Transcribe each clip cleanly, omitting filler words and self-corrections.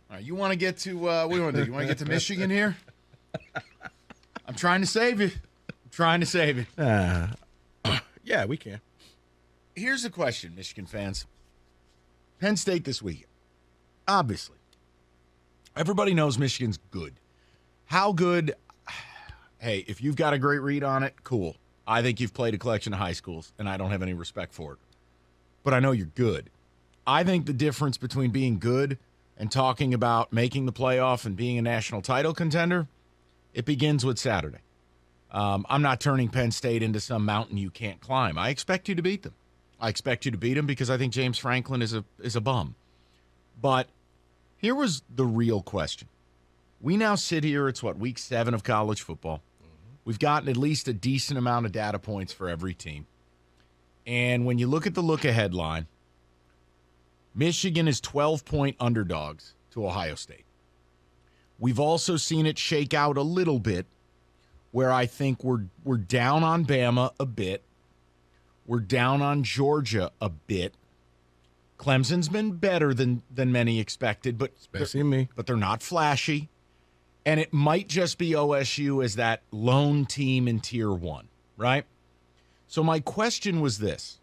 All right, you want to get to what do you want to do? You want to get to Michigan here? I'm trying to save you. Yeah, we can. Here's the question, Michigan fans. Penn State this weekend. Obviously. Everybody knows Michigan's good. How good? Hey, if you've got a great read on it, cool. I think you've played a collection of high schools, and I don't have any respect for it. But I know you're good. I think the difference between being good and talking about making the playoff and being a national title contender, it begins with Saturday. I'm not turning Penn State into some mountain you can't climb. I expect you to beat them. I expect you to beat them because I think James Franklin is a bum. But here was the real question. We now sit here, it's week 7 of college football. We've gotten at least a decent amount of data points for every team. And when you look at the look-ahead line, Michigan is 12-point underdogs to Ohio State. We've also seen it shake out a little bit where I think we're down on Bama a bit. We're down on Georgia a bit. Clemson's been better than many expected, but especially me. But they're not flashy. And it might just be OSU as that lone team in Tier 1, right? So my question was this.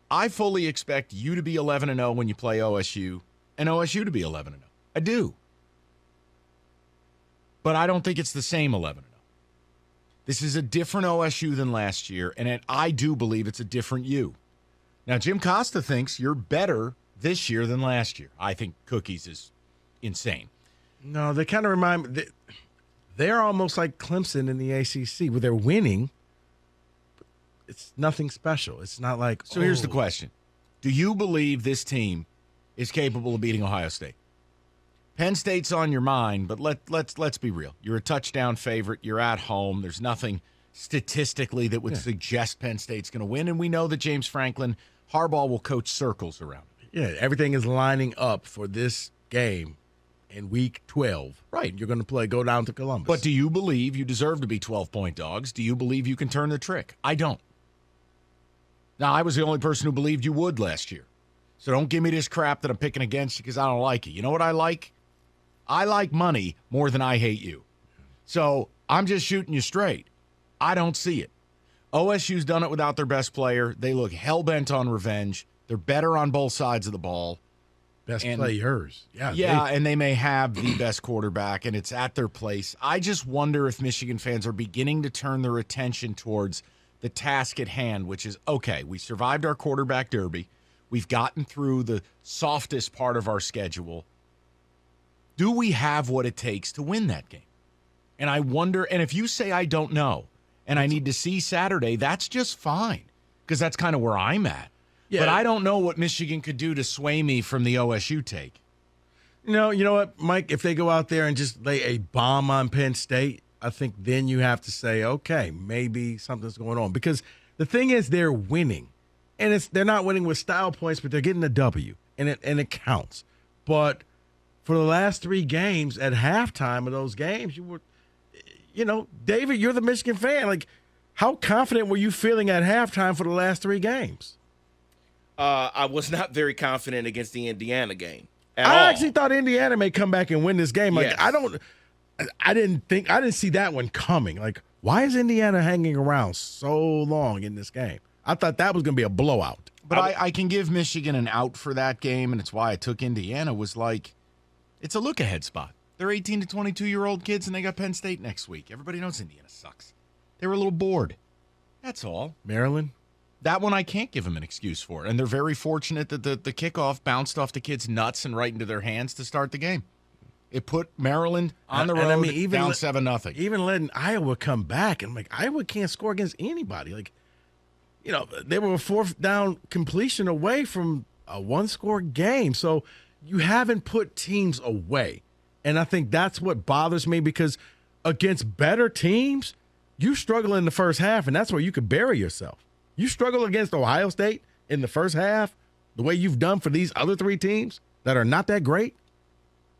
I fully expect you to be 11-0 when you play OSU and OSU to be 11-0. I do. But I don't think it's the same 11-0. This is a different OSU than last year, and I do believe it's a different you. Now, Jim Costa thinks you're better this year than last year. I think Cookies is insane. No, they kind of remind me. They're almost like Clemson in the ACC, where they're winning. It's nothing special. It's not like. So here's the question. Do you believe this team is capable of beating Ohio State? Penn State's on your mind, but let's be real. You're a touchdown favorite. You're at home. There's nothing statistically that would suggest Penn State's going to win, and we know that James Franklin, Harbaugh will coach circles around it. Yeah, everything is lining up for this game in week 12. Right. You're going to go down to Columbus. But do you believe you deserve to be 12-point dogs? Do you believe you can turn the trick? I don't. Now, I was the only person who believed you would last year. So don't give me this crap that I'm picking against you because I don't like it. You know what I like? I like money more than I hate you. So I'm just shooting you straight. I don't see it. OSU's done it without their best player. They look hell-bent on revenge. They're better on both sides of the ball. Best players. Yeah, and they may have the best quarterback, and it's at their place. I just wonder if Michigan fans are beginning to turn their attention towards the task at hand, which is, okay, we survived our quarterback derby. We've gotten through the softest part of our schedule. Do we have what it takes to win that game? And I wonder, and if you say I don't know, and I need to see Saturday, that's just fine, because that's kind of where I'm at. Yeah. But I don't know what Michigan could do to sway me from the OSU take. You know what, Mike? If they go out there and just lay a bomb on Penn State, I think then you have to say, okay, maybe something's going on. Because the thing is, they're winning. And they're not winning with style points, but they're getting a W, and it counts. But for the last 3 games, at halftime of those games, you were, David, you're the Michigan fan. Like, how confident were you feeling at halftime for the last 3 games? I was not very confident against the Indiana game at all. I actually thought Indiana may come back and win this game. Like, yes. I didn't see that one coming. Like, why is Indiana hanging around so long in this game? I thought that was going to be a blowout. But I can give Michigan an out for that game, and it's why I took Indiana, was like, it's a look-ahead spot. They're 18 to 22-year-old kids, and they got Penn State next week. Everybody knows Indiana sucks. They were a little bored. That's all. Maryland? That one I can't give them an excuse for. And they're very fortunate that the kickoff bounced off the kids' nuts and right into their hands to start the game. It put Maryland on the road, down 7-0. Even letting Iowa come back, and I'm like, Iowa can't score against anybody. Like, they were a 4th down completion away from a 1-score game. So you haven't put teams away. And I think that's what bothers me, because against better teams, you struggle in the first half, and that's where you could bury yourself. You struggle against Ohio State in the first half, the way you've done for these other 3 teams that are not that great,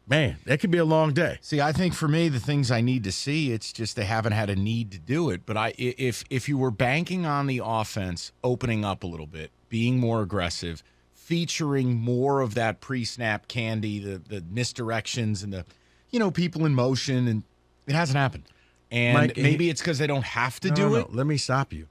man, that could be a long day. See, I think for me, the things I need to see, it's just they haven't had a need to do it. But if you were banking on the offense opening up a little bit, being more aggressive, featuring more of that pre-snap candy, the misdirections and the, people in motion, and it hasn't happened. And Mike, maybe it's because they don't have to do it. Let me stop you.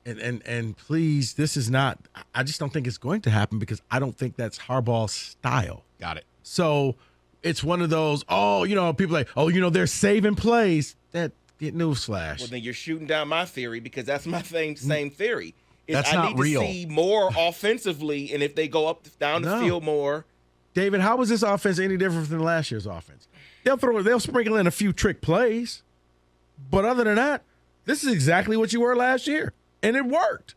And please, this is not – I just don't think it's going to happen because I don't think that's Harbaugh's style. Got it. So it's one of those, people like, they're saving plays. That newsflash. Well, then you're shooting down my theory because that's my same theory. That's not need real. to see more offensively, and if they go down the field more. David, how was this offense any different than last year's offense? They'll sprinkle in a few trick plays, but other than that, this is exactly what you were last year, and it worked,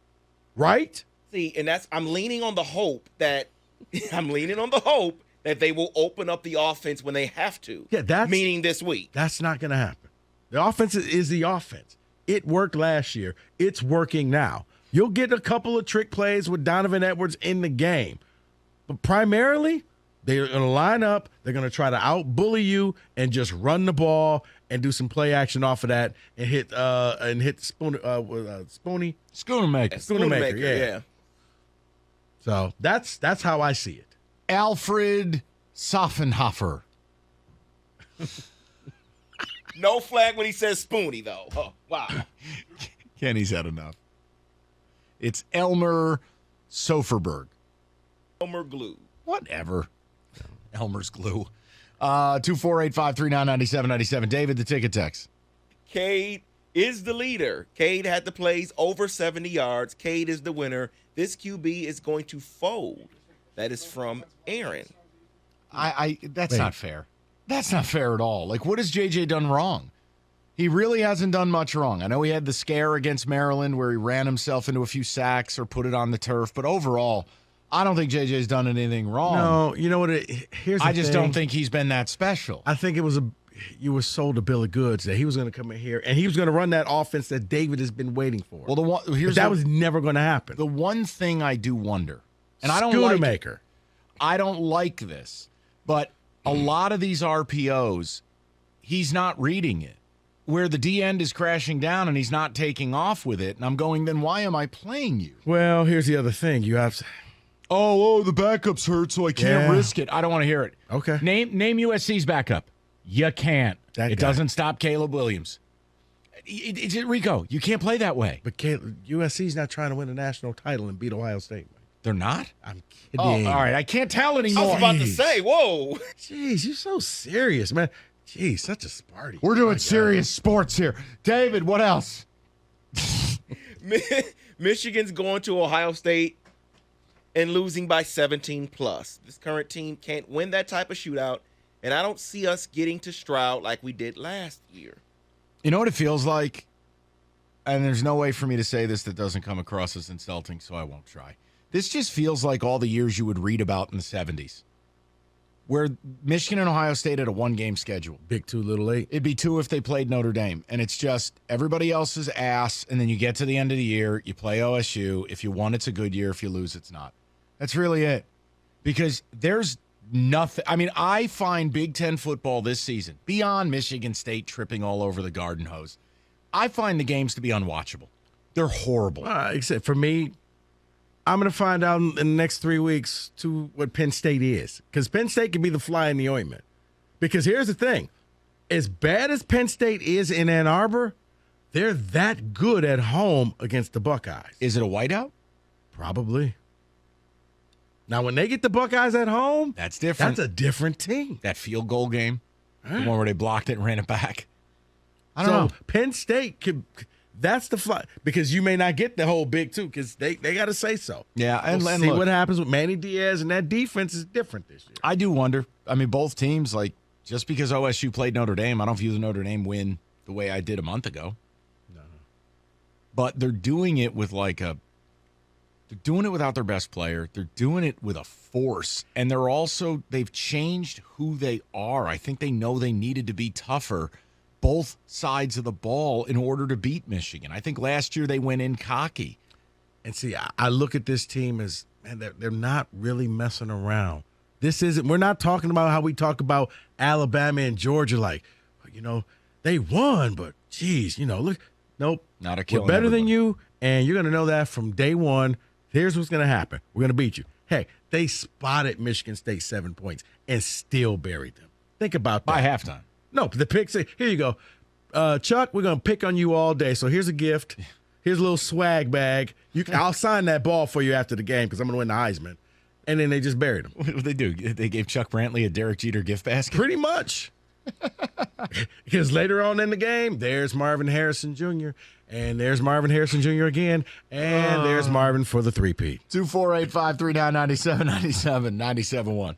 right? See, and I'm leaning on the hope that they will open up the offense when they have to. Yeah, meaning this week. That's not going to happen. The offense is the offense. It worked last year. It's working now. You'll get a couple of trick plays with Donovan Edwards in the game. But primarily, they're going to line up. They're going to try to out-bully you and just run the ball and do some play action off of that and hit Spoony. Schoonermaker. Yeah. So that's how I see it. Alfred Soffenhofer. No flag when he says Spoony, though. Oh, wow. Kenny's had enough. It's Elmer Soferberg. Elmer Glue. Whatever. Elmer's Glue. 248-539-9797. David, the ticket text. Cade is the leader. Cade had the plays over 70 yards. Cade is the winner. This QB is going to fold. That is from Aaron. That's not fair. That's not fair at all. Like, what has JJ done wrong? He really hasn't done much wrong. I know he had the scare against Maryland where he ran himself into a few sacks or put it on the turf, but overall, I don't think JJ's done anything wrong. No, you know what? I just don't think he's been that special. I think you were sold a bill of goods that he was going to come in here and he was going to run that offense that David has been waiting for. Well, that was never going to happen. The one thing I do wonder, and I don't like this, but a lot of these RPOs, he's not reading it. Where the D end is crashing down and he's not taking off with it, and I'm going, then why am I playing you? Well, here's the other thing. You have to... the backup's hurt, so I can't risk it. I don't want to hear it. Okay. Name USC's backup. You can't. It doesn't stop Caleb Williams. It's Rico. You can't play that way. But USC's not trying to win a national title and beat Ohio State. They're not? I'm kidding. Oh, all right. I can't tell anymore. I was about to say, whoa. Jeez, you're so serious, man. Jeez, such a Sparty. We're doing serious sports here. David, what else? Michigan's going to Ohio State and losing by 17 plus. This current team can't win that type of shootout, and I don't see us getting to Stroud like we did last year. You know what it feels like? And there's no way for me to say this that doesn't come across as insulting, so I won't try. This just feels like all the years you would read about in the 70s. Where Michigan and Ohio State had a one-game schedule. Big 2, little 8. It'd be 2 if they played Notre Dame. And it's just everybody else's ass, and then you get to the end of the year, you play OSU. If you won, it's a good year. If you lose, it's not. That's really it. Because there's nothing. I mean, I find Big Ten football this season, beyond Michigan State tripping all over the garden hose, I find the games to be unwatchable. They're horrible. Except for me, I'm going to find out in the next 3 weeks what Penn State is. Because Penn State can be the fly in the ointment. Because here's the thing. As bad as Penn State is in Ann Arbor, they're that good at home against the Buckeyes. Is it a whiteout? Probably. Now, when they get the Buckeyes at home, that's different. That's a different team. That field goal game, the one where they blocked it and ran it back. I don't know. Penn State could... That's the fly, because you may not get the whole Big 2 because they got to say so. Yeah, and we'll see what happens with Manny Diaz, and that defense is different this year. I do wonder. I mean, both teams, like, just because OSU played Notre Dame, I don't view the Notre Dame win the way I did a month ago. No. But they're doing it with they're doing it without their best player. They're doing it with a force, and they've changed who they are. I think they know they needed to be tougher both sides of the ball in order to beat Michigan. I think last year they went in cocky. And see, I look at this team as, man, they're not really messing around. We're not talking about how we talk about Alabama and Georgia, like, they won, but geez, look, nope. Not a killer. We're better than you, and you're going to know that from day one. Here's what's going to happen. We're going to beat you. Hey, they spotted Michigan State 7 points and still buried them. Think about that. By halftime. No, the pick say, here you go. Chuck, we're going to pick on you all day. So here's a gift. Here's a little swag bag. I'll sign that ball for you after the game because I'm going to win the Heisman. And then they just buried him. What did they do? They gave Chuck Brantley a Derek Jeter gift basket? Pretty much. Because later on in the game, there's Marvin Harrison Jr., and there's Marvin Harrison Jr. again, and there's Marvin for the three-peat. 248-539-9797, 97.1.